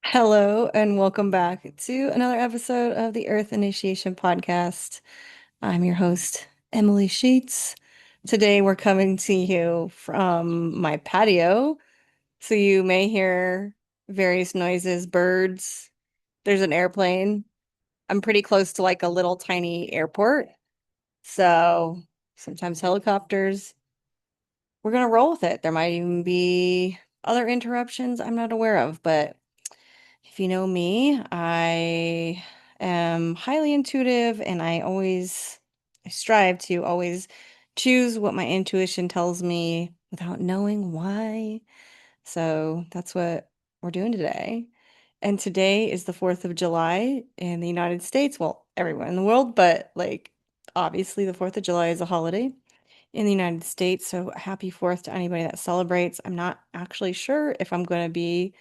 Hello, and welcome back to another episode of the Earth Initiation Podcast. I'm your host, Emily Sheets. Today, we're coming to you from my patio, so you may hear various noises, birds. There's an airplane. I'm pretty close to like a little tiny airport, so sometimes helicopters. We're gonna roll with it. There might even be other interruptions I'm not aware of, but if you know me, I am highly intuitive and I strive to always choose what my intuition tells me without knowing why. So that's what we're doing today. And today is the 4th of July in the United States. Well, everywhere in the world, but like obviously the 4th of July is a holiday in the United States. So happy 4th to anybody that celebrates. I'm not actually sure if I'm going to be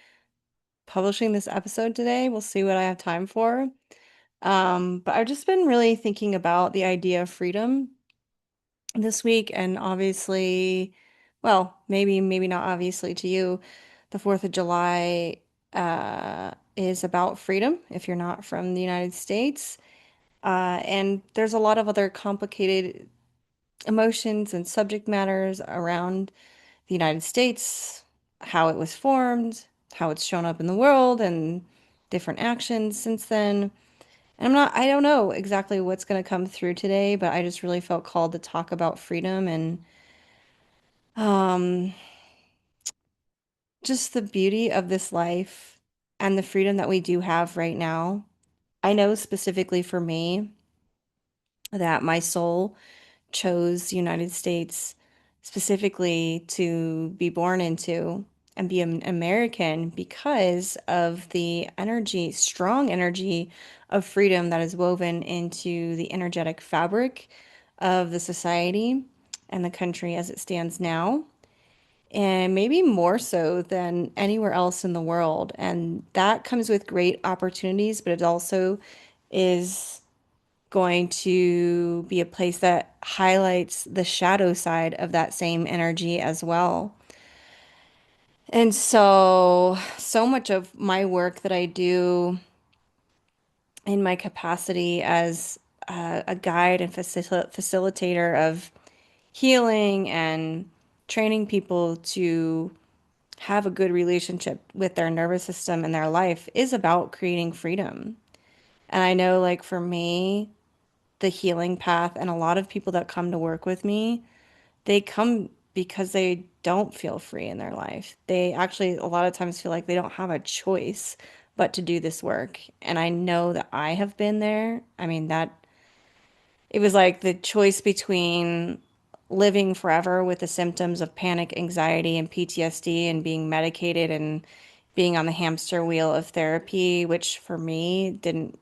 publishing this episode today. We'll see what I have time for. But I've just been really thinking about the idea of freedom this week, and obviously, well, maybe not obviously to you, the 4th of July is about freedom if you're not from the United States. And there's a lot of other complicated emotions and subject matters around the United States, how it was formed, how it's shown up in the world, and different actions since then. And I don't know exactly what's going to come through today, but I just really felt called to talk about freedom and um, just the beauty of this life and the freedom that we do have right now. I know specifically for me that my soul chose the United States specifically to be born into and be an American because of the energy, strong energy of freedom that is woven into the energetic fabric of the society and the country as it stands now. And maybe more so than anywhere else in the world. And that comes with great opportunities, but it also is going to be a place that highlights the shadow side of that same energy as well. And so much of my work that I do in my capacity as a guide and facilitator of healing and training people to have a good relationship with their nervous system and their life is about creating freedom. And I know, like, for me, the healing path and a lot of people that come to work with me, they come because they don't feel free in their life. They actually a lot of times feel like they don't have a choice but to do this work. And I know that I have been there. I mean, that it was like the choice between living forever with the symptoms of panic, anxiety, and PTSD and being medicated and being on the hamster wheel of therapy, which for me didn't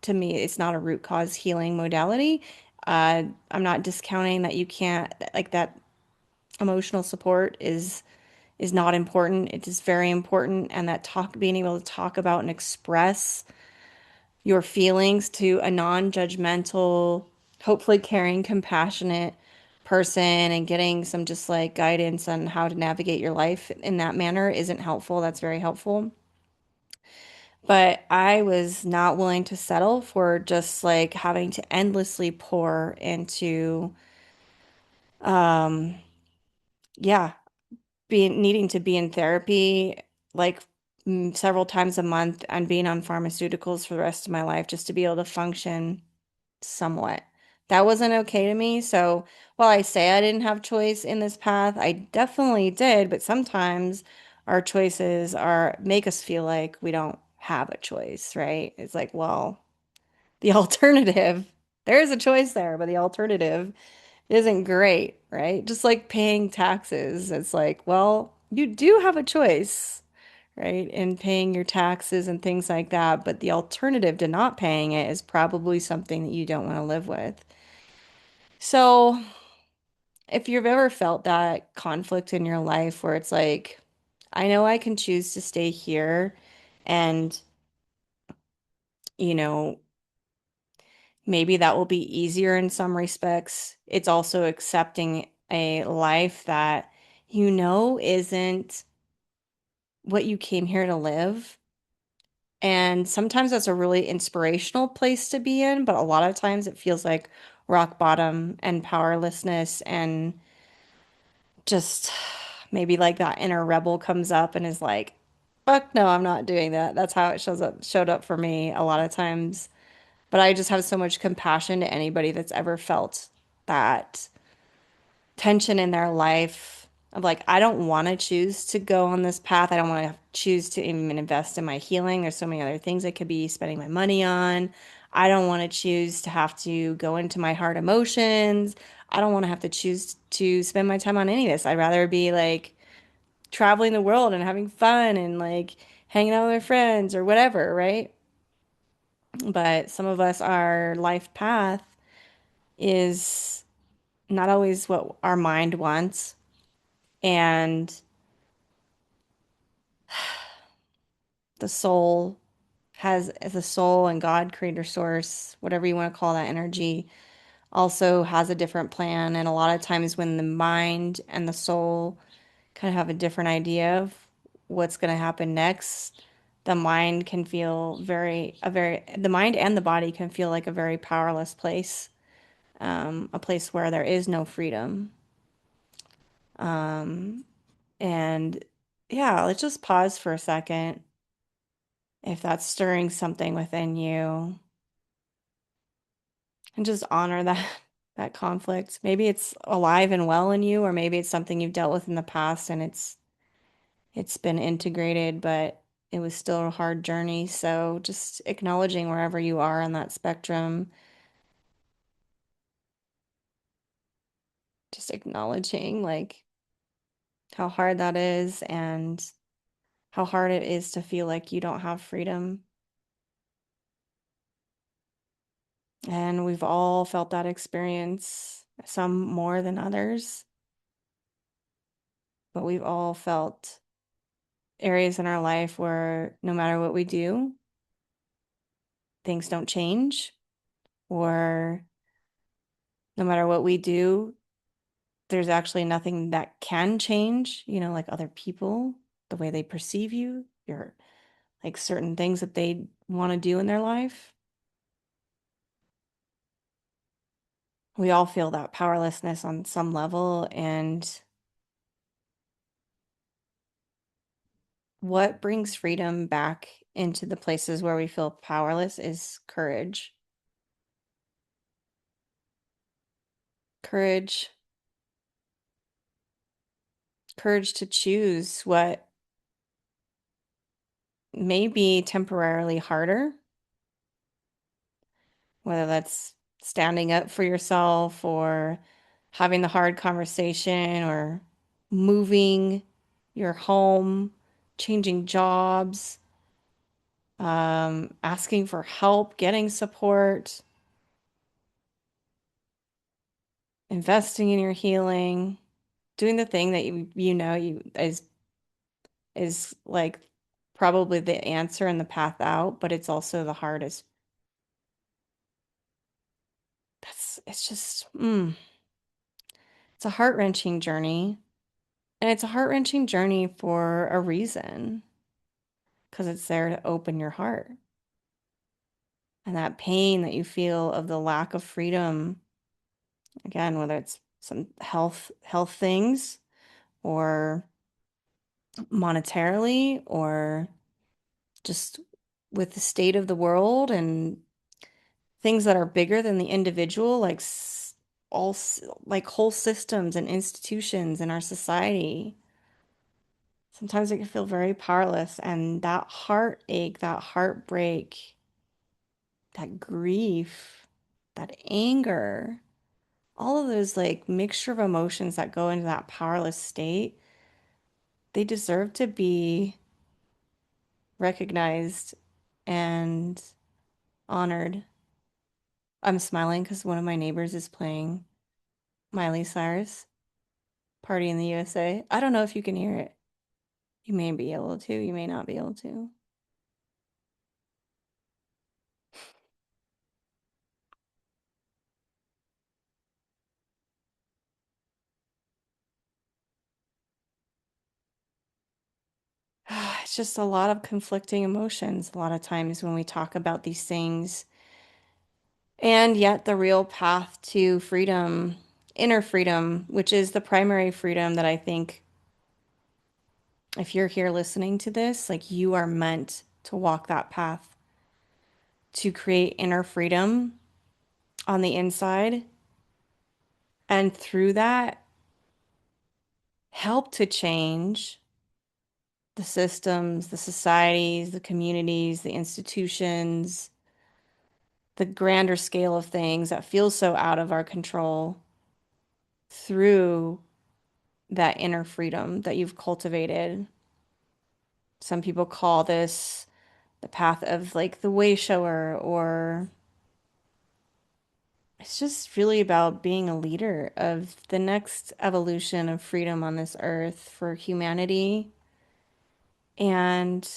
to me, it's not a root cause healing modality. I'm not discounting that you can't like that emotional support is not important. It is very important, and that talk being able to talk about and express your feelings to a non-judgmental, hopefully caring, compassionate person and getting some just like guidance on how to navigate your life in that manner isn't helpful. That's very helpful. But I was not willing to settle for just like having to endlessly pour into, um, yeah, being needing to be in therapy like several times a month and being on pharmaceuticals for the rest of my life just to be able to function somewhat. That wasn't okay to me. So while I say I didn't have choice in this path, I definitely did. But sometimes our choices are make us feel like we don't have a choice, right? It's like, well, the alternative, there is a choice there, but the alternative isn't great, right? Just like paying taxes. It's like, well, you do have a choice, right? In paying your taxes and things like that, but the alternative to not paying it is probably something that you don't want to live with. So, if you've ever felt that conflict in your life where it's like, I know I can choose to stay here and, you know, maybe that will be easier in some respects. It's also accepting a life that you know isn't what you came here to live. And sometimes that's a really inspirational place to be in, but a lot of times it feels like rock bottom and powerlessness and just maybe like that inner rebel comes up and is like, fuck no, I'm not doing that. That's how it showed up for me a lot of times. But I just have so much compassion to anybody that's ever felt that tension in their life of like, I don't want to choose to go on this path. I don't want to choose to even invest in my healing. There's so many other things I could be spending my money on. I don't want to choose to have to go into my hard emotions. I don't want to have to choose to spend my time on any of this. I'd rather be like traveling the world and having fun and like hanging out with my friends or whatever, right? But some of us, our life path is not always what our mind wants. And the soul the soul and God, creator, source, whatever you want to call that energy, also has a different plan. And a lot of times when the mind and the soul kind of have a different idea of what's going to happen next, the mind can feel the mind and the body can feel like a very powerless place, a place where there is no freedom. And yeah, let's just pause for a second if that's stirring something within you and just honor that that conflict. Maybe it's alive and well in you, or maybe it's something you've dealt with in the past and it's been integrated, but it was still a hard journey. So just acknowledging wherever you are on that spectrum, just acknowledging like how hard that is and how hard it is to feel like you don't have freedom. And we've all felt that experience, some more than others, but we've all felt areas in our life where no matter what we do, things don't change, or no matter what we do, there's actually nothing that can change, like other people, the way they perceive you, your like certain things that they want to do in their life. We all feel that powerlessness on some level, and what brings freedom back into the places where we feel powerless is courage. Courage, courage to choose what may be temporarily harder, whether that's standing up for yourself or having the hard conversation or moving your home, changing jobs, asking for help, getting support, investing in your healing, doing the thing that you is like probably the answer and the path out, but it's also the hardest. It's just, it's a heart-wrenching journey. And it's a heart-wrenching journey for a reason, because it's there to open your heart. And that pain that you feel of the lack of freedom, again, whether it's some health things or monetarily or just with the state of the world and things that are bigger than the individual, like like whole systems and institutions in our society. Sometimes it can feel very powerless, and that heartache, that heartbreak, that grief, that anger, all of those like mixture of emotions that go into that powerless state, they deserve to be recognized and honored. I'm smiling because one of my neighbors is playing Miley Cyrus, Party in the USA. I don't know if you can hear it. You may be able to, you may not be able to. it's just a lot of conflicting emotions a lot of times when we talk about these things. And yet, the real path to freedom, inner freedom, which is the primary freedom that I think, if you're here listening to this, like you are meant to walk that path to create inner freedom on the inside. And through that, help to change the systems, the societies, the communities, the institutions, the grander scale of things that feel so out of our control through that inner freedom that you've cultivated. Some people call this the path of like the way shower, or it's just really about being a leader of the next evolution of freedom on this earth for humanity. And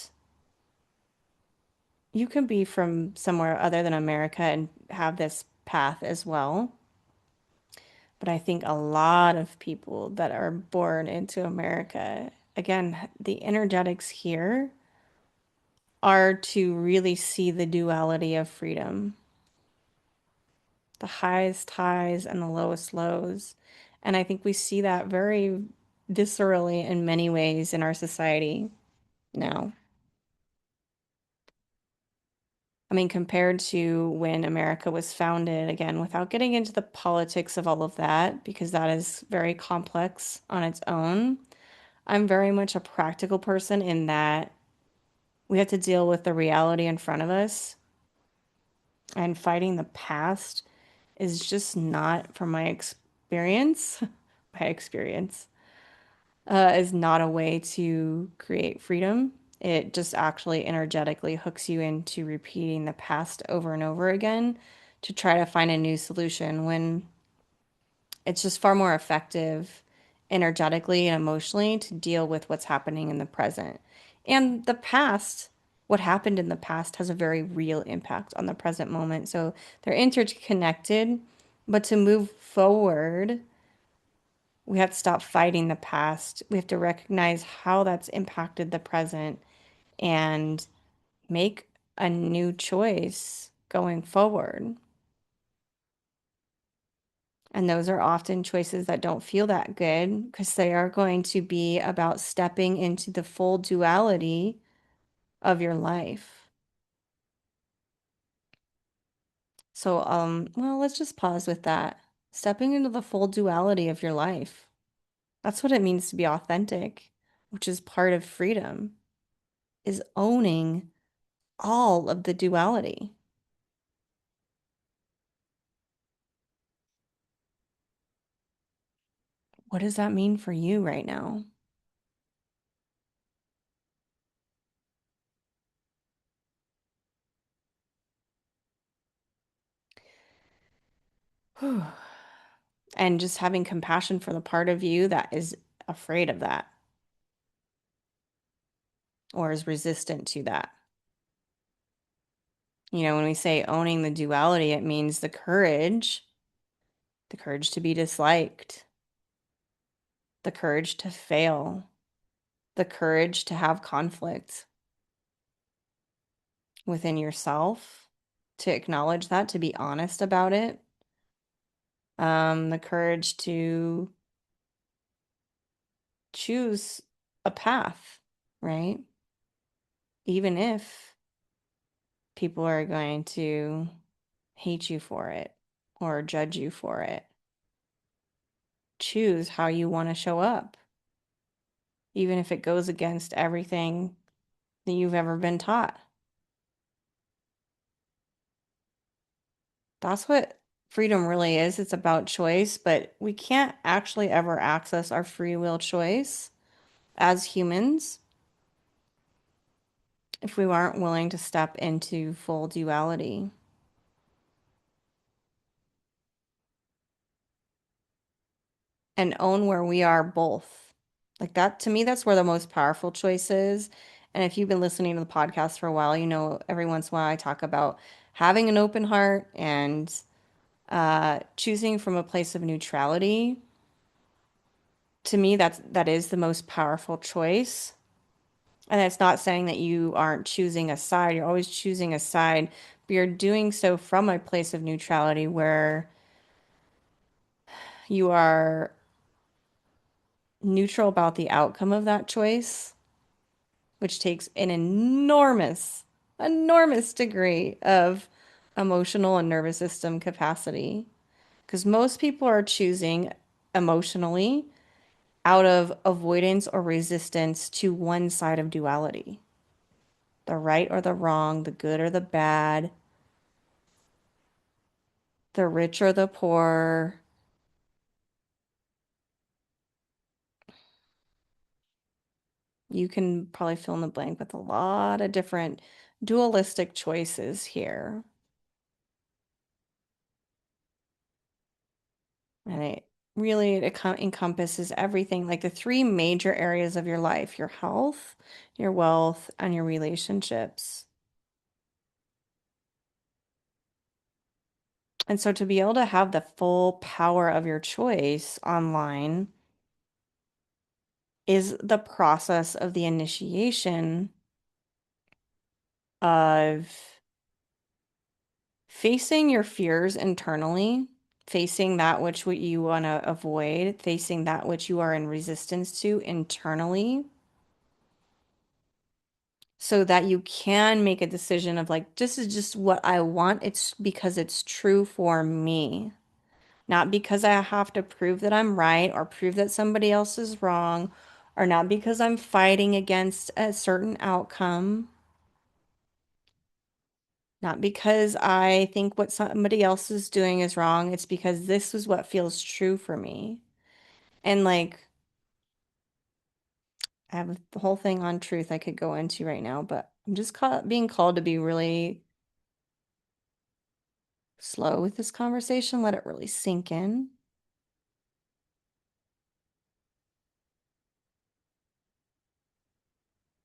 you can be from somewhere other than America and have this path as well. But I think a lot of people that are born into America, again, the energetics here are to really see the duality of freedom, the highest highs and the lowest lows. And I think we see that very viscerally in many ways in our society now. I mean, compared to when America was founded, again, without getting into the politics of all of that, because that is very complex on its own. I'm very much a practical person in that we have to deal with the reality in front of us, and fighting the past is just not, from my experience, my experience, is not a way to create freedom. It just actually energetically hooks you into repeating the past over and over again to try to find a new solution when it's just far more effective energetically and emotionally to deal with what's happening in the present. And the past, what happened in the past has a very real impact on the present moment. So they're interconnected, but to move forward, we have to stop fighting the past. We have to recognize how that's impacted the present and make a new choice going forward. And those are often choices that don't feel that good because they are going to be about stepping into the full duality of your life. So, well, let's just pause with that. Stepping into the full duality of your life. That's what it means to be authentic, which is part of freedom, is owning all of the duality. What does that mean for you right now? And just having compassion for the part of you that is afraid of that or is resistant to that. You know, when we say owning the duality, it means the courage to be disliked, the courage to fail, the courage to have conflict within yourself, to acknowledge that, to be honest about it, the courage to choose a path, right? Even if people are going to hate you for it or judge you for it. Choose how you want to show up, even if it goes against everything that you've ever been taught. That's what freedom really is. It's about choice, but we can't actually ever access our free will choice as humans if we aren't willing to step into full duality and own where we are both. Like that, to me, that's where the most powerful choice is. And if you've been listening to the podcast for a while, you know, every once in a while I talk about having an open heart and choosing from a place of neutrality. To me, that is the most powerful choice. And it's not saying that you aren't choosing a side, you're always choosing a side, but you're doing so from a place of neutrality where you are neutral about the outcome of that choice, which takes an enormous degree of emotional and nervous system capacity. Because most people are choosing emotionally out of avoidance or resistance to one side of duality, the right or the wrong, the good or the bad, the rich or the poor. You can probably fill in the blank with a lot of different dualistic choices here. And it really encompasses everything, like the three major areas of your life, your health, your wealth, and your relationships. And so to be able to have the full power of your choice online is the process of the initiation of facing your fears internally, facing that which what you want to avoid, facing that which you are in resistance to internally, so that you can make a decision of like, this is just what I want. It's because it's true for me, not because I have to prove that I'm right or prove that somebody else is wrong, or not because I'm fighting against a certain outcome. Not because I think what somebody else is doing is wrong. It's because this is what feels true for me. And like, I have the whole thing on truth I could go into right now, but I'm just being called to be really slow with this conversation, let it really sink in.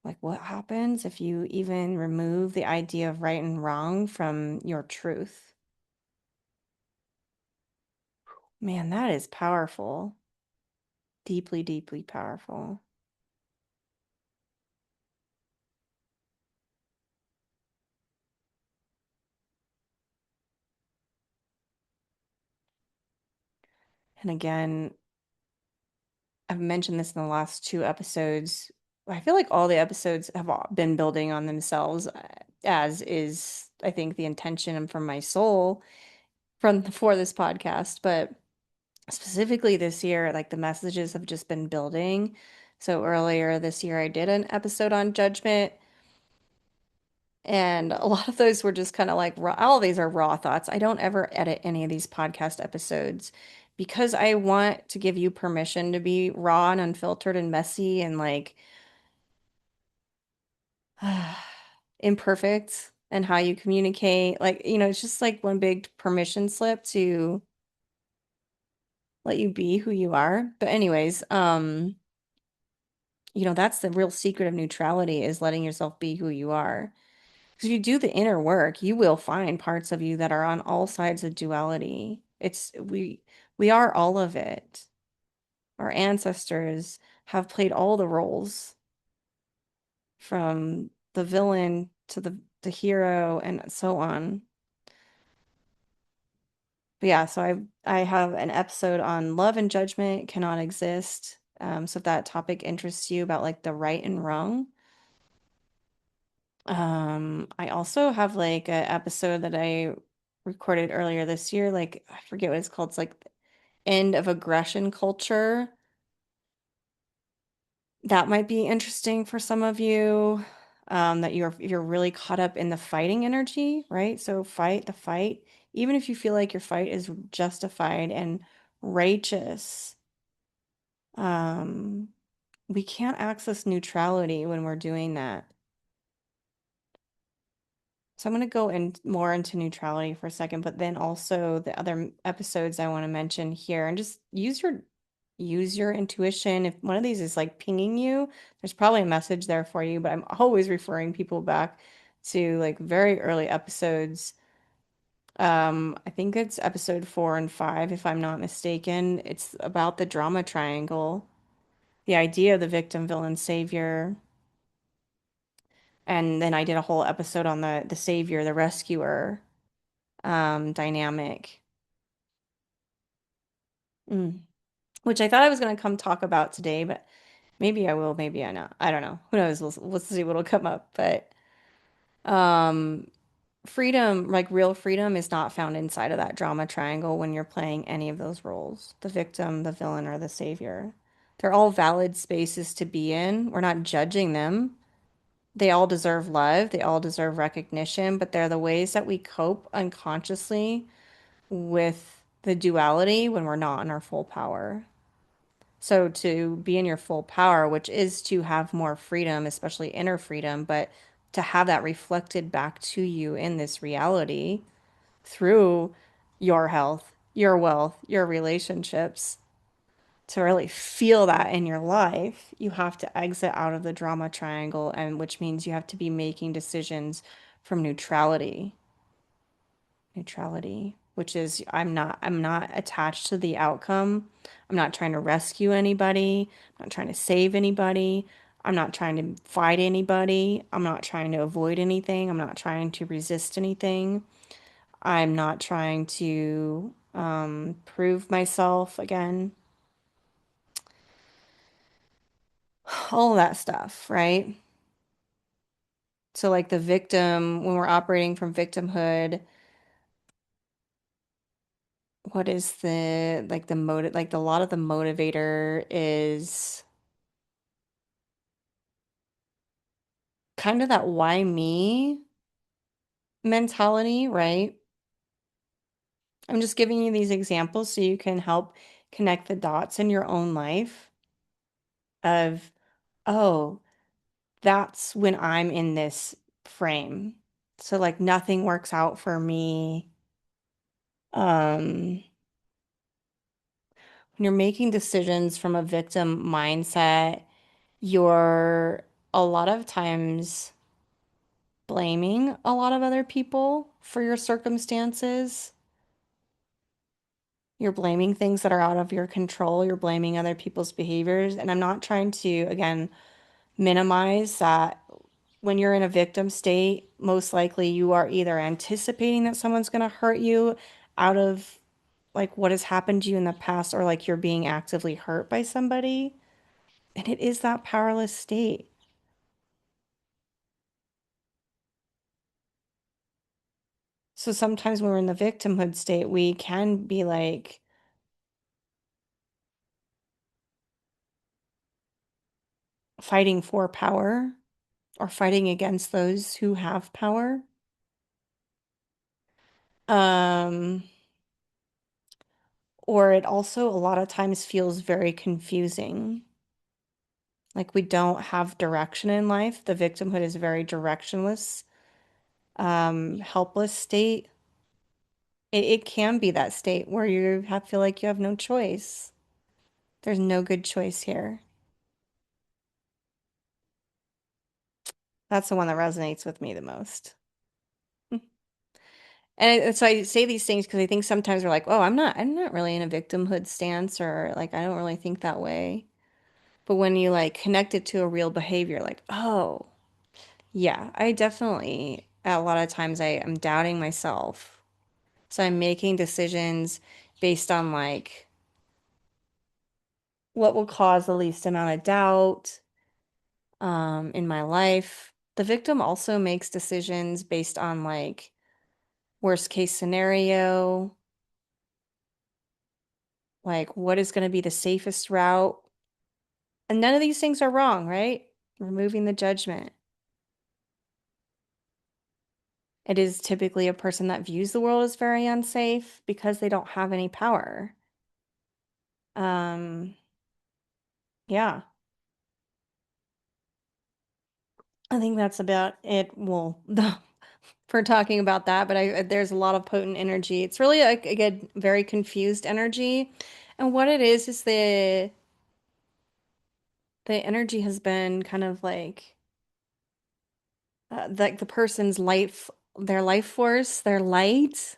Like, what happens if you even remove the idea of right and wrong from your truth? Man, that is powerful. Deeply, deeply powerful. And again, I've mentioned this in the last two episodes. I feel like all the episodes have been building on themselves, as is, I think, the intention from my soul for this podcast. But specifically this year, like the messages have just been building. So earlier this year, I did an episode on judgment. And a lot of those were just kind of like raw, all of these are raw thoughts. I don't ever edit any of these podcast episodes because I want to give you permission to be raw and unfiltered and messy and like imperfect and how you communicate. Like, it's just like one big permission slip to let you be who you are. But anyways, that's the real secret of neutrality is letting yourself be who you are. Because if you do the inner work, you will find parts of you that are on all sides of duality. We are all of it. Our ancestors have played all the roles from the villain to the hero and so on. But yeah, so I have an episode on love and judgment cannot exist. So if that topic interests you about like the right and wrong. I also have like an episode that I recorded earlier this year, like I forget what it's called. It's like end of aggression culture. That might be interesting for some of you. That you're really caught up in the fighting energy, right? So fight the fight, even if you feel like your fight is justified and righteous. Um, we can't access neutrality when we're doing that. So I'm going to go in more into neutrality for a second, but then also the other episodes I want to mention here and just use your intuition. If one of these is like pinging you, there's probably a message there for you, but I'm always referring people back to like very early episodes. I think it's episode 4 and 5, if I'm not mistaken. It's about the drama triangle, the idea of the victim, villain, savior. And then I did a whole episode on the savior, the rescuer dynamic. Mm. Which I thought I was going to come talk about today, but maybe I will, maybe I not. I don't know. Who knows? We'll see what'll come up. But um, freedom, like real freedom, is not found inside of that drama triangle when you're playing any of those roles, the victim, the villain, or the savior. They're all valid spaces to be in. We're not judging them. They all deserve love, they all deserve recognition, but they're the ways that we cope unconsciously with the duality when we're not in our full power. So to be in your full power, which is to have more freedom, especially inner freedom, but to have that reflected back to you in this reality through your health, your wealth, your relationships, to really feel that in your life, you have to exit out of the drama triangle, and which means you have to be making decisions from neutrality. Neutrality, which is I'm not attached to the outcome. I'm not trying to rescue anybody. I'm not trying to save anybody. I'm not trying to fight anybody. I'm not trying to avoid anything. I'm not trying to resist anything. I'm not trying to prove myself again. All of that stuff, right? So, like the victim, when we're operating from victimhood, what is the motive, like a lot of the motivator is kind of that why me mentality, right? I'm just giving you these examples so you can help connect the dots in your own life of, oh, that's when I'm in this frame. So like nothing works out for me. Um, when you're making decisions from a victim mindset, you're a lot of times blaming a lot of other people for your circumstances. You're blaming things that are out of your control. You're blaming other people's behaviors. And I'm not trying to, again, minimize that when you're in a victim state, most likely you are either anticipating that someone's going to hurt you out of like what has happened to you in the past, or like you're being actively hurt by somebody. And it is that powerless state. So sometimes when we're in the victimhood state, we can be like fighting for power or fighting against those who have power. Um, or it also a lot of times feels very confusing. Like we don't have direction in life. The victimhood is a very directionless, helpless state. It can be that state where feel like you have no choice. There's no good choice here. That's the one that resonates with me the most. So I say these things because I think sometimes we're like, oh, I'm not really in a victimhood stance, or like, I don't really think that way. But when you like connect it to a real behavior, like, oh, yeah, I definitely, a lot of times I am doubting myself. So I'm making decisions based on like what will cause the least amount of doubt in my life. The victim also makes decisions based on like worst case scenario, like what is going to be the safest route. And none of these things are wrong, right? Removing the judgment. It is typically a person that views the world as very unsafe because they don't have any power. Um, yeah, I think that's about it. Well, for talking about that, but there's a lot of potent energy. It's really a good, very confused energy. And what it is the energy has been kind of like the person's life, their life force, their light,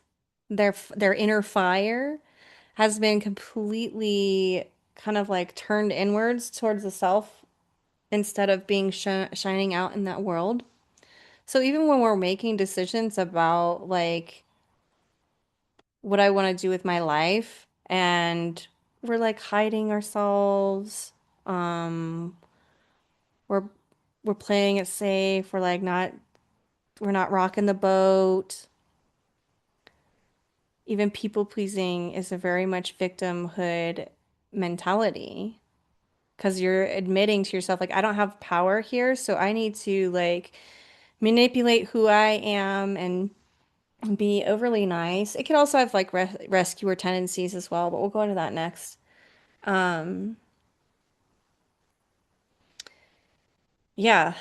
their inner fire has been completely kind of like turned inwards towards the self instead of being shining out in that world. So even when we're making decisions about like what I want to do with my life and we're like hiding ourselves, um, we're we're playing it safe, we're not rocking the boat. Even people pleasing is a very much victimhood mentality because you're admitting to yourself, like, I don't have power here, so I need to like manipulate who I am and be overly nice. It can also have like rescuer tendencies as well, but we'll go into that next. Um, yeah,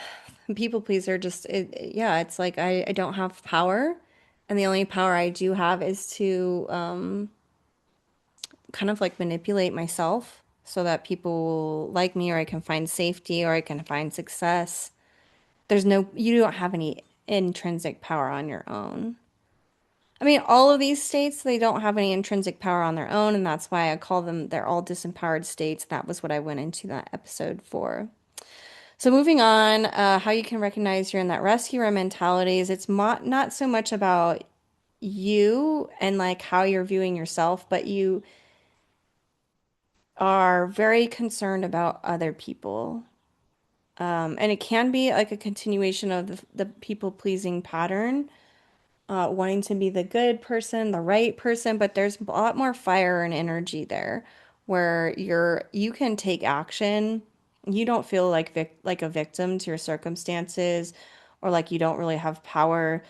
people pleaser just yeah, it's like I don't have power, and the only power I do have is to kind of like manipulate myself so that people will like me or I can find safety or I can find success. You don't have any intrinsic power on your own. I mean, all of these states, they don't have any intrinsic power on their own, and that's why I call them, they're all disempowered states. That was what I went into that episode for. So moving on, how you can recognize you're in that rescuer mentality is not so much about you and like how you're viewing yourself, but you are very concerned about other people. And it can be like a continuation of the people pleasing pattern, wanting to be the good person, the right person, but there's a lot more fire and energy there where you can take action. You don't feel like like a victim to your circumstances or like you don't really have power.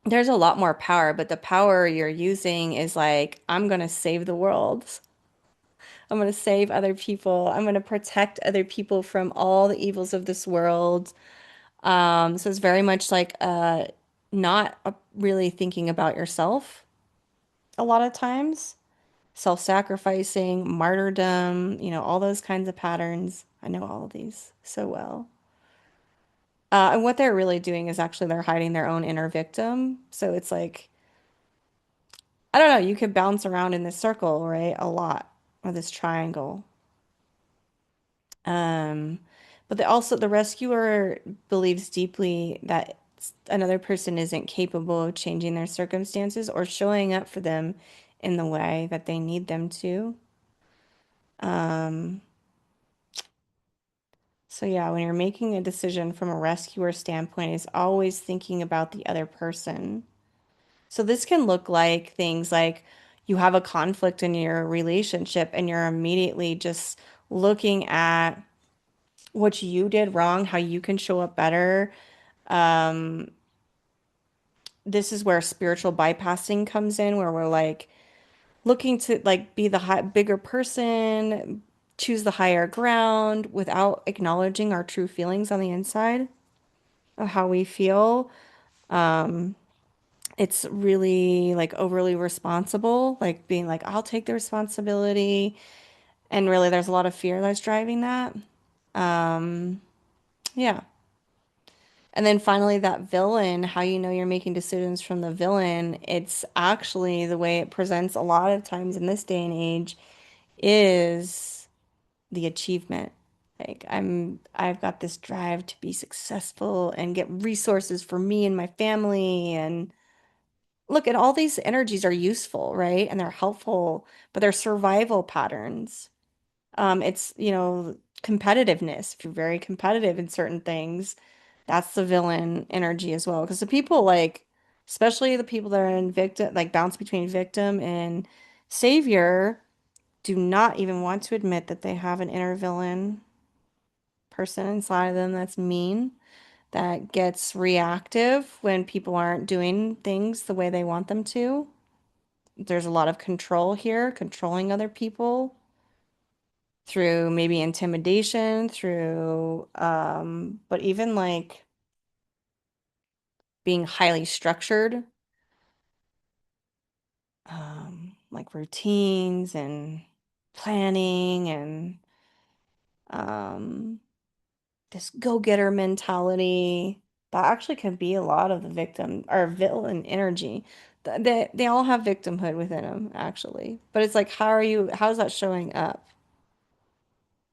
There's a lot more power, but the power you're using is like, I'm gonna save the world. I'm going to save other people. I'm going to protect other people from all the evils of this world. So it's very much like not really thinking about yourself a lot of times. Self-sacrificing, martyrdom, all those kinds of patterns. I know all of these so well. And what they're really doing is actually they're hiding their own inner victim. So it's like, I don't know, you could bounce around in this circle, right? A lot, or this triangle. Um, but the rescuer believes deeply that another person isn't capable of changing their circumstances or showing up for them in the way that they need them to. Um, so yeah, when you're making a decision from a rescuer standpoint, is always thinking about the other person. So this can look like things like you have a conflict in your relationship and you're immediately just looking at what you did wrong, how you can show up better. Um, this is where spiritual bypassing comes in, where we're like looking to like be the bigger person, choose the higher ground without acknowledging our true feelings on the inside of how we feel. Um, it's really like overly responsible, like being like, I'll take the responsibility. And really, there's a lot of fear that's driving that. Um, yeah. And then finally, that villain, how you know you're making decisions from the villain, it's actually the way it presents a lot of times in this day and age is the achievement. Like I've got this drive to be successful and get resources for me and my family. And look, at all these energies are useful, right? And they're helpful, but they're survival patterns. It's, competitiveness. If you're very competitive in certain things, that's the villain energy as well. Because the people like, especially the people that are in victim, like bounce between victim and savior, do not even want to admit that they have an inner villain person inside of them that's mean, that gets reactive when people aren't doing things the way they want them to. There's a lot of control here, controlling other people through maybe intimidation, through but even like being highly structured, like routines and planning and um this go-getter mentality. That actually can be a lot of the victim or villain energy. They all have victimhood within them, actually. But it's like, how's that showing up?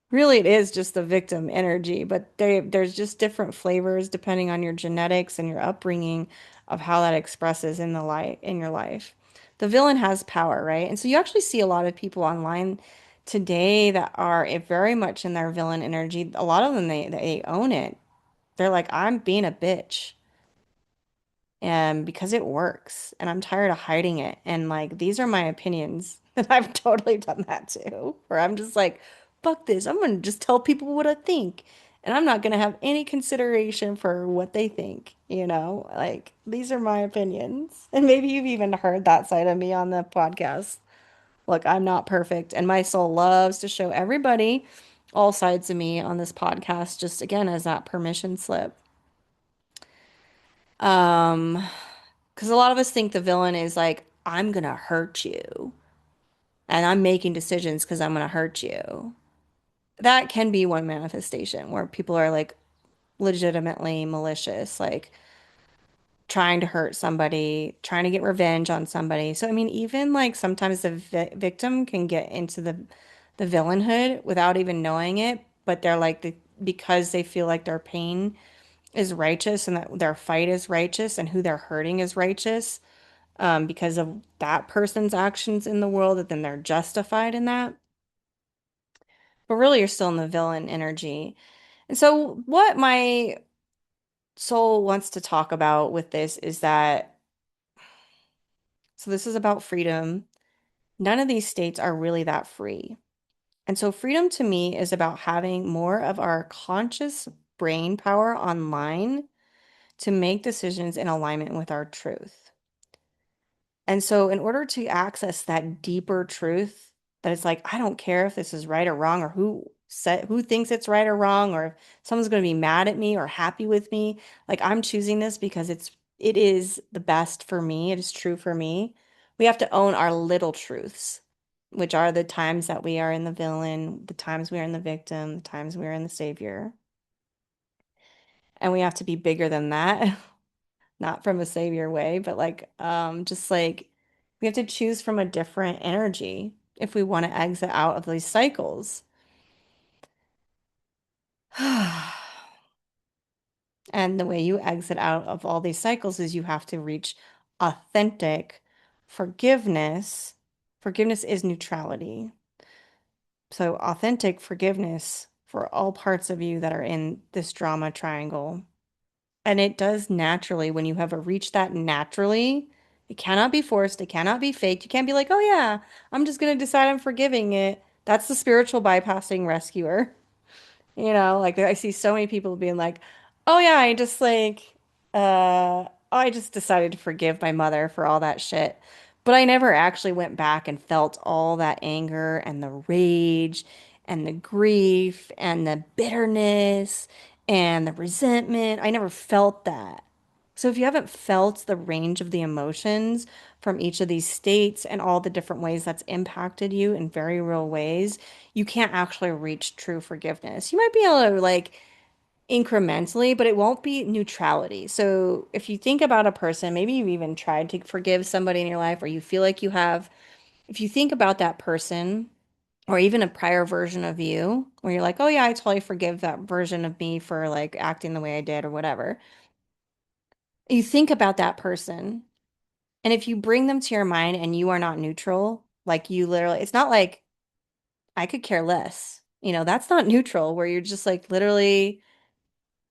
Really, it is just the victim energy, but there's just different flavors depending on your genetics and your upbringing of how that expresses in the light in your life. The villain has power, right? And so you actually see a lot of people online today that are very much in their villain energy. A lot of them they own it. They're like, I'm being a bitch. And because it works, and I'm tired of hiding it. And like, these are my opinions. And I've totally done that too, where I'm just like, fuck this. I'm gonna just tell people what I think. And I'm not gonna have any consideration for what they think, you know? Like, these are my opinions. And maybe you've even heard that side of me on the podcast. Look, I'm not perfect, and my soul loves to show everybody all sides of me on this podcast, just again as that permission slip. Um, because a lot of us think the villain is like, I'm gonna hurt you, and I'm making decisions because I'm gonna hurt you. That can be one manifestation where people are like legitimately malicious, like trying to hurt somebody, trying to get revenge on somebody. So, I mean, even like sometimes the victim can get into the villainhood without even knowing it, but they're like because they feel like their pain is righteous and that their fight is righteous and who they're hurting is righteous, because of that person's actions in the world, that then they're justified in that. But really, you're still in the villain energy. And so, what my soul wants to talk about with this is that, so this is about freedom. None of these states are really that free. And so, freedom to me is about having more of our conscious brain power online to make decisions in alignment with our truth. And so, in order to access that deeper truth, that it's like, I don't care if this is right or wrong, or who thinks it's right or wrong, or if someone's going to be mad at me or happy with me. Like, I'm choosing this because it is the best for me. It is true for me. We have to own our little truths, which are the times that we are in the villain, the times we are in the victim, the times we are in the savior. And we have to be bigger than that. Not from a savior way, but like just like we have to choose from a different energy if we want to exit out of these cycles. And the way you exit out of all these cycles is you have to reach authentic forgiveness. Forgiveness is neutrality. So authentic forgiveness for all parts of you that are in this drama triangle. And it does naturally when you have reached that naturally. It cannot be forced. It cannot be faked. You can't be like, oh yeah, I'm just going to decide I'm forgiving it. That's the spiritual bypassing rescuer. You know, like I see so many people being like, oh yeah, I just decided to forgive my mother for all that shit. But I never actually went back and felt all that anger and the rage and the grief and the bitterness and the resentment. I never felt that. So if you haven't felt the range of the emotions from each of these states and all the different ways that's impacted you in very real ways, you can't actually reach true forgiveness. You might be able to like incrementally, but it won't be neutrality. So if you think about a person, maybe you've even tried to forgive somebody in your life, or you feel like you have, if you think about that person, or even a prior version of you, where you're like, oh yeah, I totally forgive that version of me for like acting the way I did or whatever. You think about that person, and if you bring them to your mind and you are not neutral, like you literally, it's not like I could care less. You know, that's not neutral, where you're just like literally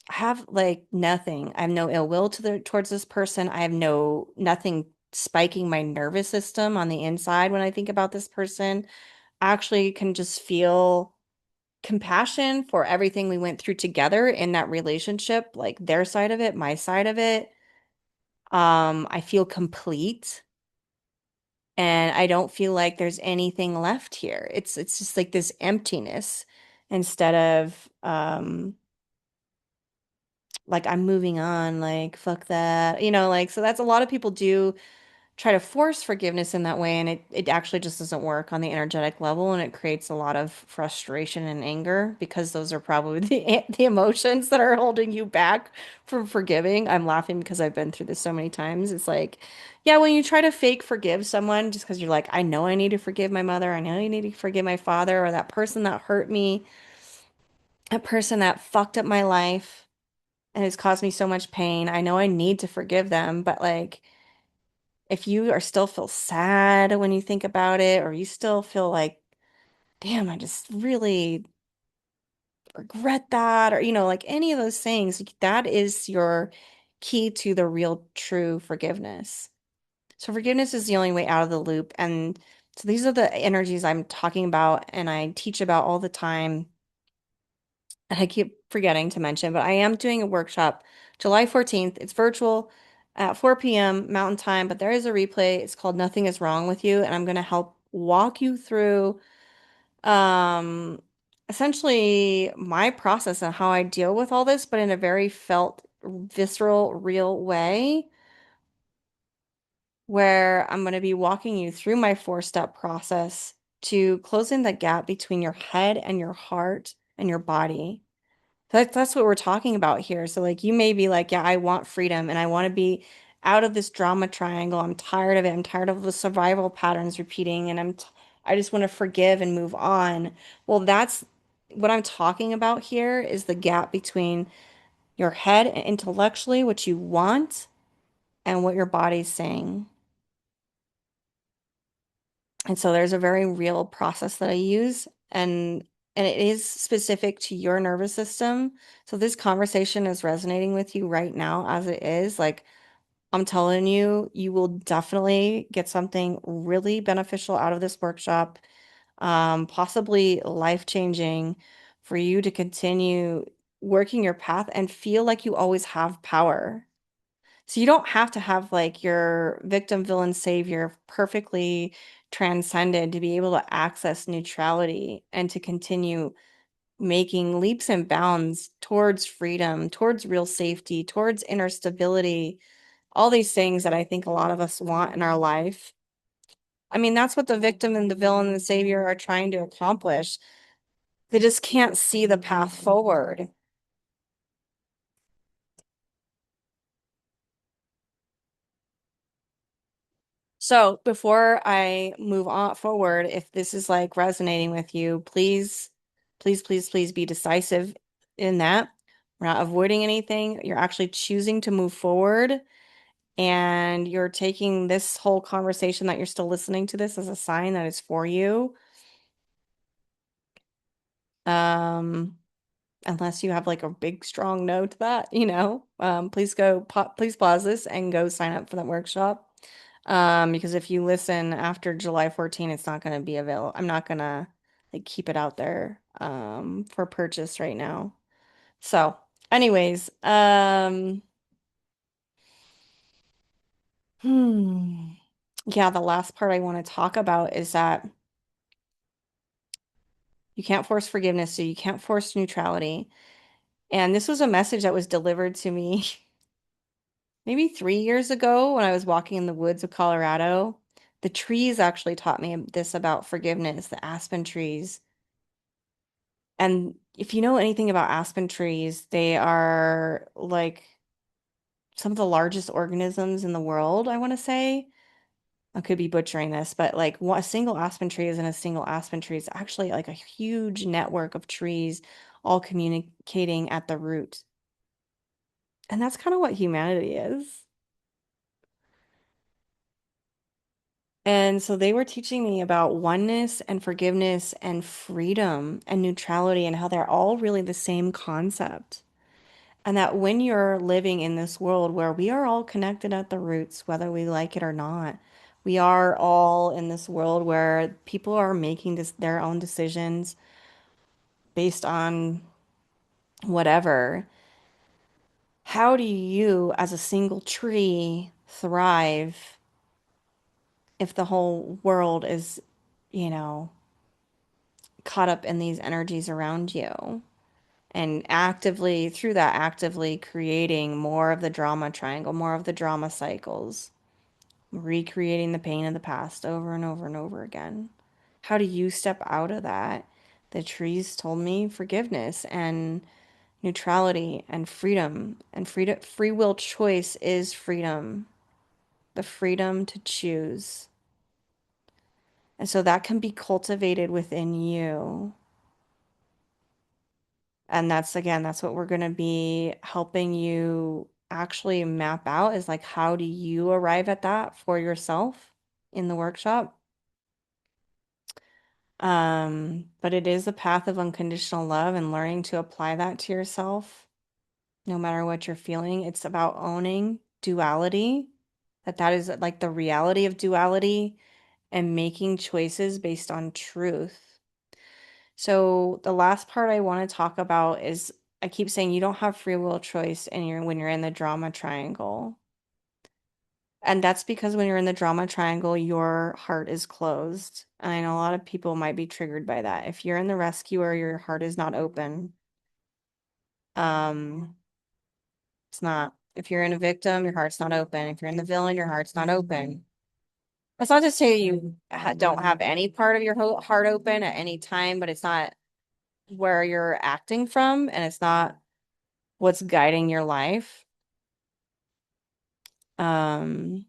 have like nothing. I have no ill will towards this person. I have nothing spiking my nervous system on the inside when I think about this person. I actually can just feel compassion for everything we went through together in that relationship, like their side of it, my side of it. I feel complete. And I don't feel like there's anything left here. It's just like this emptiness instead of like I'm moving on, like fuck that. You know, like so that's a lot of people do try to force forgiveness in that way, and it actually just doesn't work on the energetic level, and it creates a lot of frustration and anger because those are probably the emotions that are holding you back from forgiving. I'm laughing because I've been through this so many times. It's like, yeah, when you try to fake forgive someone just because you're like, I know I need to forgive my mother, I know I need to forgive my father or that person that hurt me, a person that fucked up my life and has caused me so much pain. I know I need to forgive them, but like if you are still feel sad when you think about it, or you still feel like, damn, I just really regret that, or like any of those things, like, that is your key to the real true forgiveness. So forgiveness is the only way out of the loop. And so these are the energies I'm talking about and I teach about all the time. And I keep forgetting to mention, but I am doing a workshop July 14th. It's virtual at 4 p.m. Mountain Time, but there is a replay. It's called Nothing is Wrong with You. And I'm going to help walk you through um essentially my process and how I deal with all this, but in a very felt, visceral, real way, where I'm going to be walking you through my four-step process to closing the gap between your head and your heart and your body. That's what we're talking about here. So like you may be like, yeah, I want freedom and I want to be out of this drama triangle. I'm tired of it. I'm tired of the survival patterns repeating and I just want to forgive and move on. Well, that's what I'm talking about here is the gap between your head and intellectually what you want and what your body's saying. And so there's a very real process that I use and it is specific to your nervous system. So this conversation is resonating with you right now as it is. Like I'm telling you, you will definitely get something really beneficial out of this workshop, possibly life-changing for you to continue working your path and feel like you always have power. So you don't have to have like your victim, villain, savior perfectly transcended to be able to access neutrality and to continue making leaps and bounds towards freedom, towards real safety, towards inner stability, all these things that I think a lot of us want in our life. I mean, that's what the victim and the villain and the savior are trying to accomplish. They just can't see the path forward. So before I move on forward, if this is like resonating with you, please, please, please, please be decisive in that. We're not avoiding anything. You're actually choosing to move forward, and you're taking this whole conversation that you're still listening to this as a sign that it's for you. Um, unless you have like a big strong no to that, please please pause this and go sign up for that workshop. Because if you listen after July 14, it's not going to be available. I'm not going to like keep it out there for purchase right now. So, anyways, hmm. Yeah, the last part I want to talk about is that you can't force forgiveness, so you can't force neutrality. And this was a message that was delivered to me maybe 3 years ago when I was walking in the woods of Colorado. The trees actually taught me this about forgiveness, the aspen trees. And if you know anything about aspen trees, they are like some of the largest organisms in the world, I want to say. I could be butchering this, but like a single aspen tree isn't a single aspen tree. It's actually like a huge network of trees all communicating at the root. And that's kind of what humanity is. And so they were teaching me about oneness and forgiveness and freedom and neutrality and how they're all really the same concept. And that when you're living in this world where we are all connected at the roots, whether we like it or not, we are all in this world where people are making their own decisions based on whatever. How do you, as a single tree, thrive if the whole world is, you know, caught up in these energies around you? And actively, through that, actively creating more of the drama triangle, more of the drama cycles, recreating the pain of the past over and over and over again. How do you step out of that? The trees told me forgiveness and neutrality and freedom. And freedom, free will choice is freedom, the freedom to choose. And so that can be cultivated within you. And that's again, that's what we're going to be helping you actually map out is like, how do you arrive at that for yourself in the workshop? But it is a path of unconditional love and learning to apply that to yourself, no matter what you're feeling. It's about owning duality, that is like the reality of duality and making choices based on truth. So the last part I want to talk about is I keep saying you don't have free will choice and you're when you're in the drama triangle. And that's because when you're in the drama triangle, your heart is closed. And I know a lot of people might be triggered by that. If you're in the rescuer, your heart is not open. Um, it's not. If you're in a victim, your heart's not open. If you're in the villain, your heart's not open. That's not to say you don't have any part of your heart open at any time, but it's not where you're acting from, and it's not what's guiding your life. Um,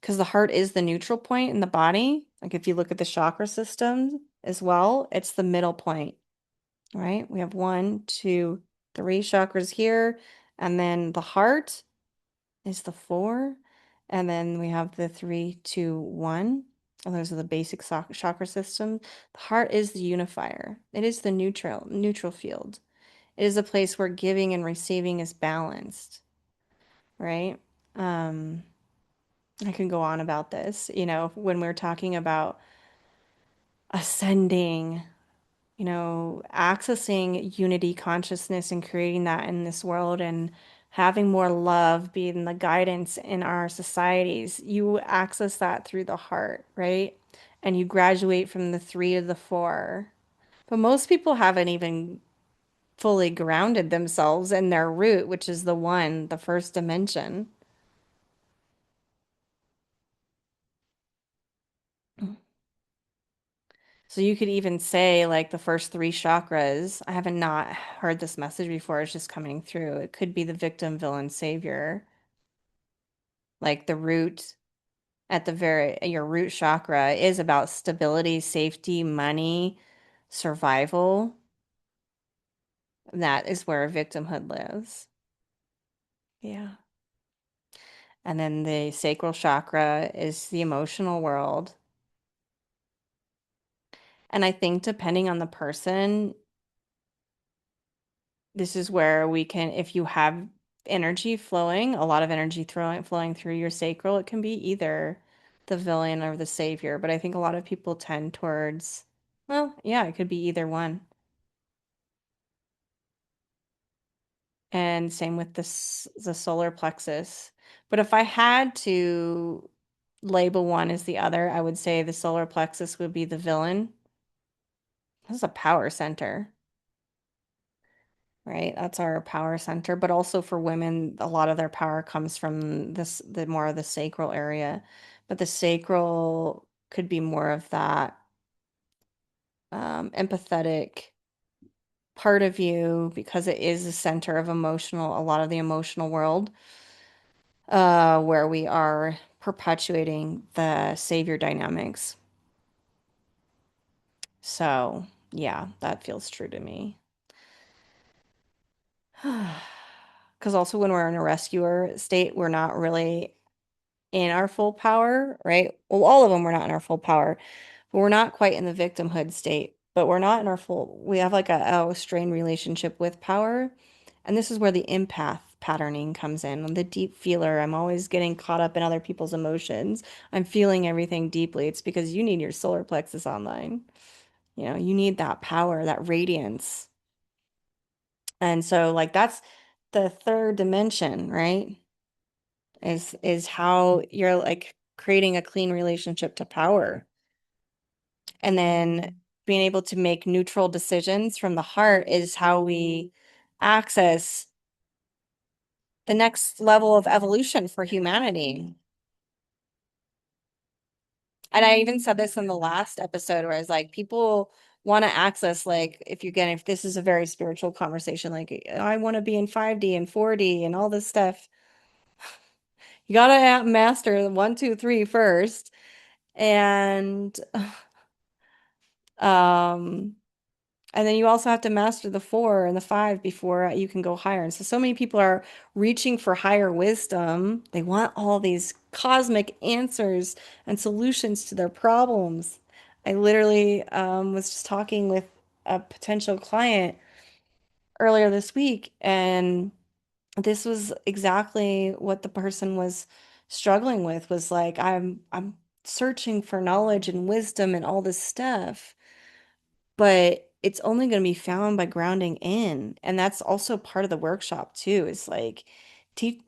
because the heart is the neutral point in the body. Like if you look at the chakra system as well, it's the middle point, right? We have one, two, three chakras here, and then the heart is the four, and then we have the three, two, one. And those are the basic chakra system. The heart is the unifier. It is the neutral field. It is a place where giving and receiving is balanced, right? Um, I can go on about this, when we're talking about ascending, accessing unity consciousness and creating that in this world and having more love being the guidance in our societies. You access that through the heart, right? And you graduate from the three to the four. But most people haven't even fully grounded themselves in their root, which is the one, the first dimension. So you could even say like the first three chakras. I haven't not heard this message before. It's just coming through. It could be the victim, villain, savior. Like the root at the very, your root chakra is about stability, safety, money, survival. And that is where victimhood lives. Yeah. And then the sacral chakra is the emotional world. And I think depending on the person, this is where we can, if you have energy flowing, a lot of energy flowing through your sacral, it can be either the villain or the savior. But I think a lot of people tend towards, well, yeah, it could be either one. And same with the solar plexus. But if I had to label one as the other, I would say the solar plexus would be the villain. This is a power center. Right? That's our power center. But also for women, a lot of their power comes from the more of the sacral area. But the sacral could be more of that empathetic part of you because it is the center of a lot of the emotional world, where we are perpetuating the savior dynamics. So, yeah, that feels true to me. Because also when we're in a rescuer state, we're not really in our full power, right? Well, all of them we're not in our full power, but we're not quite in the victimhood state, but we're not in our full, we have like a strained relationship with power. And this is where the empath patterning comes in. I'm the deep feeler. I'm always getting caught up in other people's emotions. I'm feeling everything deeply. It's because you need your solar plexus online. You need that power, that radiance. And so like that's the third dimension, right? Is how you're like creating a clean relationship to power. And then being able to make neutral decisions from the heart is how we access the next level of evolution for humanity. And I even said this in the last episode where I was like, people want to access, like, if this is a very spiritual conversation, like, I want to be in 5D and 4D and all this stuff. You gotta master 1, 2, 3 first. And um And then you also have to master the four and the five before you can go higher. And so, so many people are reaching for higher wisdom. They want all these cosmic answers and solutions to their problems. I literally was just talking with a potential client earlier this week, and this was exactly what the person was struggling with, was like, I'm searching for knowledge and wisdom and all this stuff, but it's only going to be found by grounding in. And that's also part of the workshop too, is like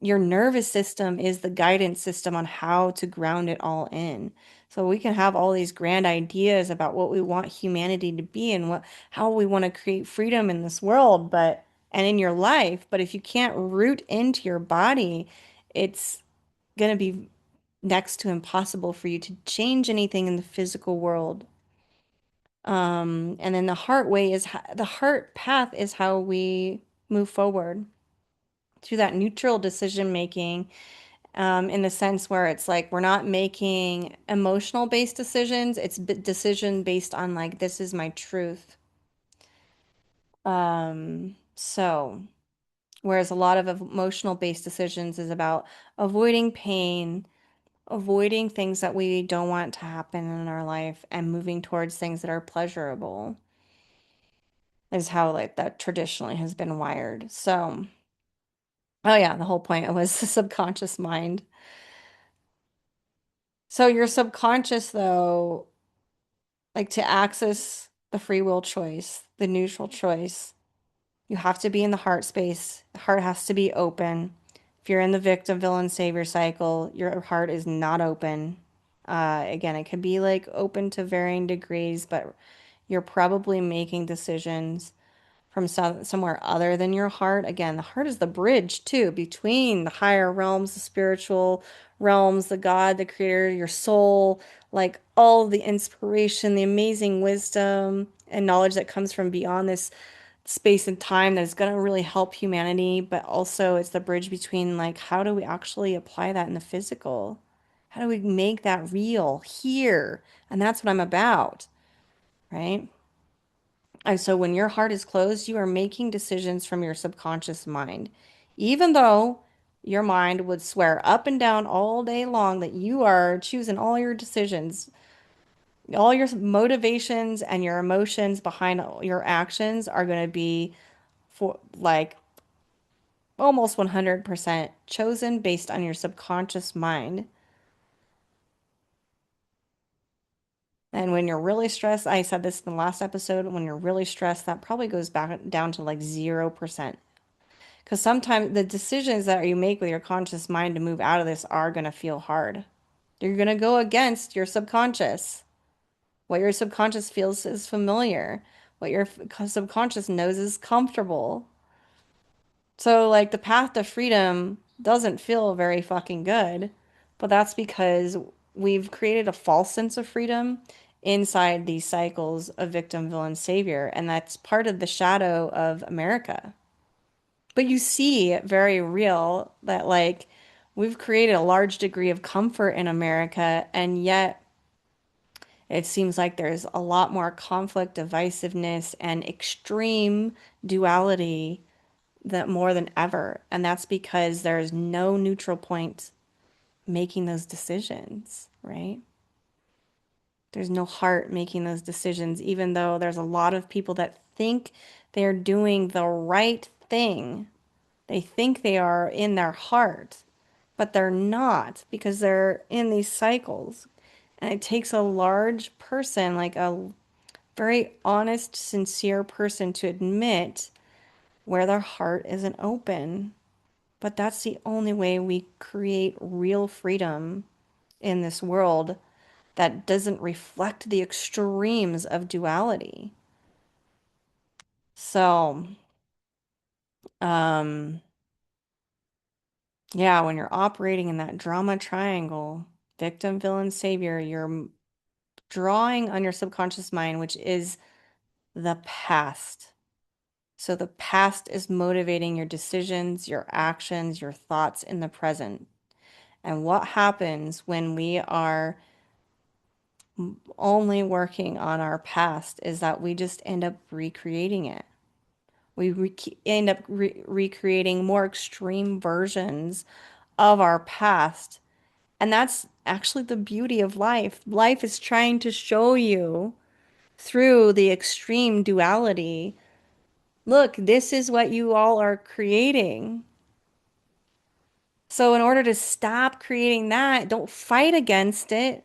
your nervous system is the guidance system on how to ground it all in. So we can have all these grand ideas about what we want humanity to be and what how we want to create freedom in this world, but and in your life, but if you can't root into your body, it's going to be next to impossible for you to change anything in the physical world. And then the heart way is the heart path is how we move forward through that neutral decision making, in the sense where it's like we're not making emotional based decisions. It's decision based on like, this is my truth. So whereas a lot of emotional based decisions is about avoiding pain, avoiding things that we don't want to happen in our life, and moving towards things that are pleasurable, is how like that traditionally has been wired. So, oh yeah, the whole point was the subconscious mind. So your subconscious though, like to access the free will choice, the neutral choice, you have to be in the heart space. The heart has to be open. If you're in the victim, villain, savior cycle, your heart is not open. Again, it could be like open to varying degrees, but you're probably making decisions from somewhere other than your heart. Again, the heart is the bridge too between the higher realms, the spiritual realms, the God, the creator, your soul, like all the inspiration, the amazing wisdom and knowledge that comes from beyond this space and time that is going to really help humanity, but also it's the bridge between like how do we actually apply that in the physical? How do we make that real here? And that's what I'm about, right? And so when your heart is closed, you are making decisions from your subconscious mind. Even though your mind would swear up and down all day long that you are choosing all your decisions, all your motivations and your emotions behind your actions are going to be for like almost 100% chosen based on your subconscious mind. And when you're really stressed, I said this in the last episode, when you're really stressed, that probably goes back down to like 0%. Because sometimes the decisions that you make with your conscious mind to move out of this are going to feel hard. You're going to go against your subconscious. What your subconscious feels is familiar. What your subconscious knows is comfortable. So, like, the path to freedom doesn't feel very fucking good, but that's because we've created a false sense of freedom inside these cycles of victim, villain, savior, and that's part of the shadow of America. But you see it very real that, like, we've created a large degree of comfort in America, and yet it seems like there's a lot more conflict, divisiveness, and extreme duality that more than ever. And that's because there's no neutral point making those decisions, right? There's no heart making those decisions, even though there's a lot of people that think they're doing the right thing. They think they are in their heart, but they're not because they're in these cycles. And it takes a large person, like a very honest, sincere person, to admit where their heart isn't open. But that's the only way we create real freedom in this world that doesn't reflect the extremes of duality. So, um, yeah, when you're operating in that drama triangle, victim, villain, savior, you're drawing on your subconscious mind, which is the past. So the past is motivating your decisions, your actions, your thoughts in the present. And what happens when we are only working on our past is that we just end up recreating it. We end up recreating more extreme versions of our past. And that's actually the beauty of life. Life is trying to show you through the extreme duality. Look, this is what you all are creating. So, in order to stop creating that, don't fight against it.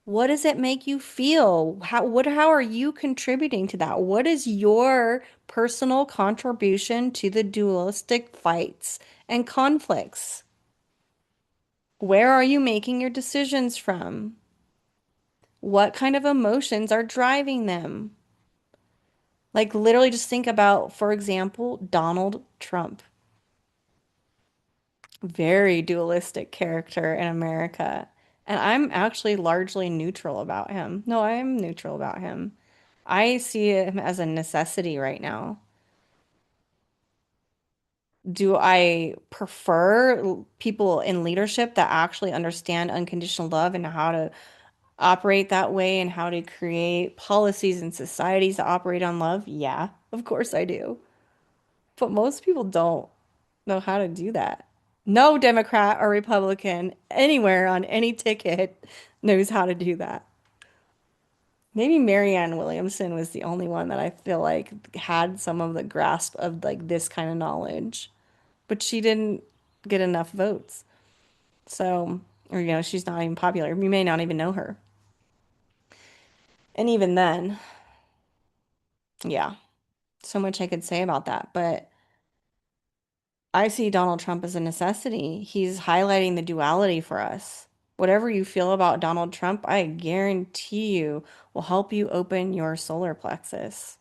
What does it make you feel? How are you contributing to that? What is your personal contribution to the dualistic fights and conflicts? Where are you making your decisions from? What kind of emotions are driving them? Like literally just think about, for example, Donald Trump. Very dualistic character in America. And I'm actually largely neutral about him. No, I am neutral about him. I see him as a necessity right now. Do I prefer people in leadership that actually understand unconditional love and how to operate that way and how to create policies and societies that operate on love? Yeah, of course I do. But most people don't know how to do that. No Democrat or Republican anywhere on any ticket knows how to do that. Maybe Marianne Williamson was the only one that I feel like had some of the grasp of like this kind of knowledge, but she didn't get enough votes. So, or she's not even popular. You may not even know her. And even then, yeah, so much I could say about that, but I see Donald Trump as a necessity. He's highlighting the duality for us. Whatever you feel about Donald Trump, I guarantee you will help you open your solar plexus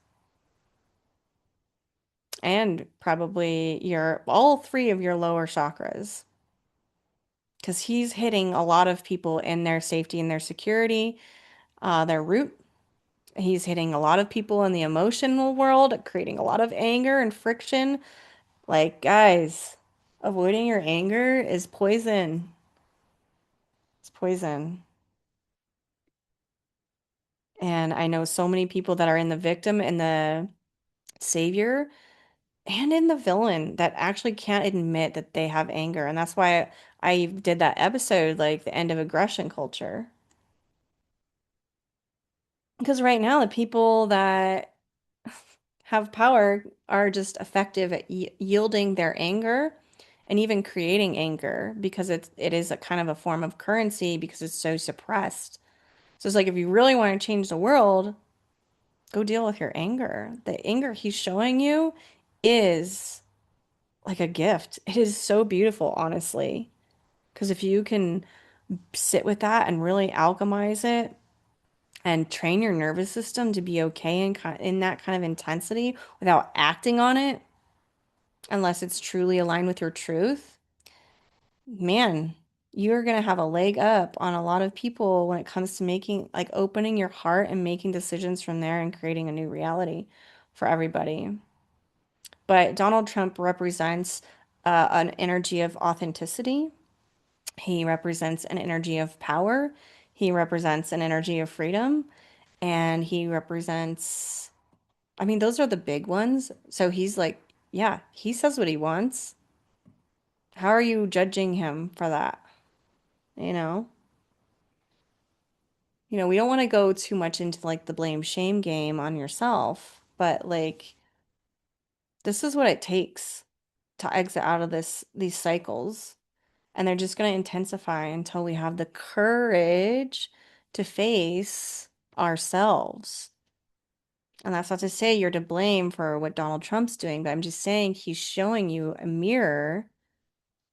and probably your all three of your lower chakras because he's hitting a lot of people in their safety and their security, their root. He's hitting a lot of people in the emotional world, creating a lot of anger and friction. Like, guys, avoiding your anger is poison. It's poison. And I know so many people that are in the victim and the savior and in the villain that actually can't admit that they have anger. And that's why I did that episode, like the end of aggression culture. Because right now, the people that have power are just effective at yielding their anger and even creating anger because it is a kind of a form of currency because it's so suppressed. So it's like if you really want to change the world, go deal with your anger. The anger he's showing you is like a gift. It is so beautiful, honestly. Because if you can sit with that and really alchemize it and train your nervous system to be okay in that kind of intensity without acting on it, unless it's truly aligned with your truth, man, you're going to have a leg up on a lot of people when it comes to making, like, opening your heart and making decisions from there and creating a new reality for everybody. But Donald Trump represents an energy of authenticity. He represents an energy of power. He represents an energy of freedom. And he represents, I mean, those are the big ones. So he's like, yeah, he says what he wants. How are you judging him for that? You know? We don't want to go too much into like the blame shame game on yourself, but like this is what it takes to exit out of these cycles. And they're just going to intensify until we have the courage to face ourselves. And that's not to say you're to blame for what Donald Trump's doing, but I'm just saying he's showing you a mirror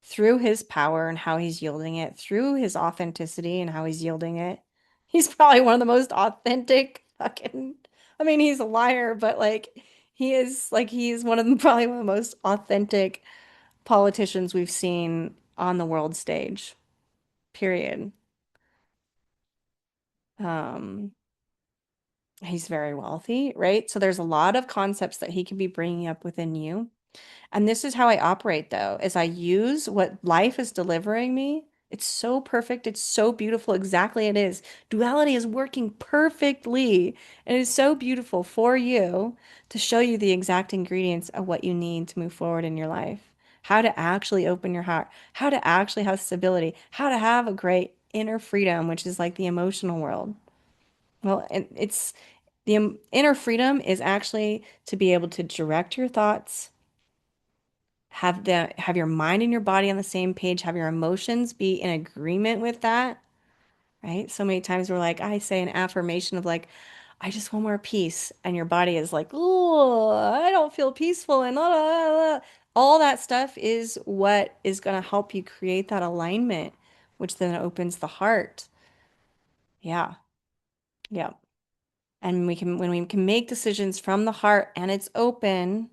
through his power and how he's yielding it, through his authenticity and how he's yielding it. He's probably one of the most authentic fucking, I mean, he's a liar, but like he's one of the probably one of the most authentic politicians we've seen on the world stage. Period. Um, he's very wealthy, right? So there's a lot of concepts that he can be bringing up within you. And this is how I operate though, is I use what life is delivering me It's so perfect. It's so beautiful. Exactly it is. Duality is working perfectly. And it is so beautiful for you to show you the exact ingredients of what you need to move forward in your life. How to actually open your heart, how to actually have stability, how to have a great inner freedom, which is like the emotional world. Well, and it's the inner freedom is actually to be able to direct your thoughts, have your mind and your body on the same page, have your emotions be in agreement with that, right? So many times we're like, I say an affirmation of like, I just want more peace, and your body is like, oh, I don't feel peaceful, and la, la, la, la. All that stuff is what is going to help you create that alignment, which then opens the heart. Yeah, yeah. And when we can make decisions from the heart and it's open,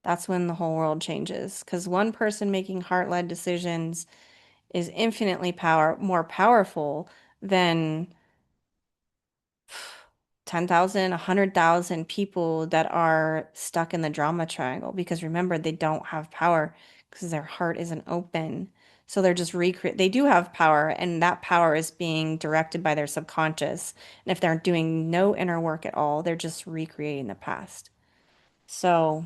that's when the whole world changes. Because one person making heart-led decisions is infinitely more powerful than 10,000, 100,000 people that are stuck in the drama triangle. Because remember, they don't have power because their heart isn't open. So they're just they do have power, and that power is being directed by their subconscious. And if they're doing no inner work at all, they're just recreating the past. So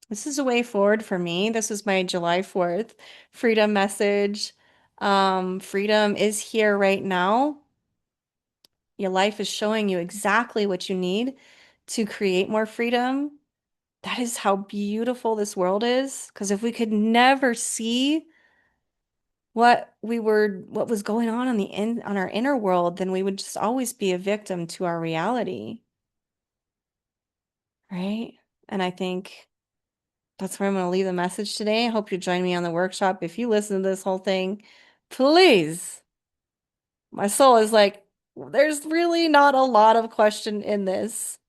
this is a way forward for me. This is my July 4th freedom message. Freedom is here right now. Your life is showing you exactly what you need to create more freedom. That is how beautiful this world is. Because if we could never see what was going on our inner world, then we would just always be a victim to our reality, right? And I think that's where I'm going to leave the message today. I hope you join me on the workshop. If you listen to this whole thing, please. My soul is like, there's really not a lot of question in this.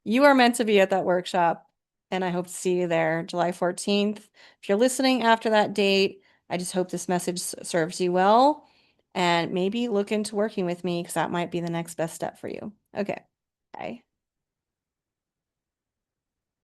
You are meant to be at that workshop, and I hope to see you there July 14th. If you're listening after that date, I just hope this message serves you well, and maybe look into working with me because that might be the next best step for you. Okay, bye.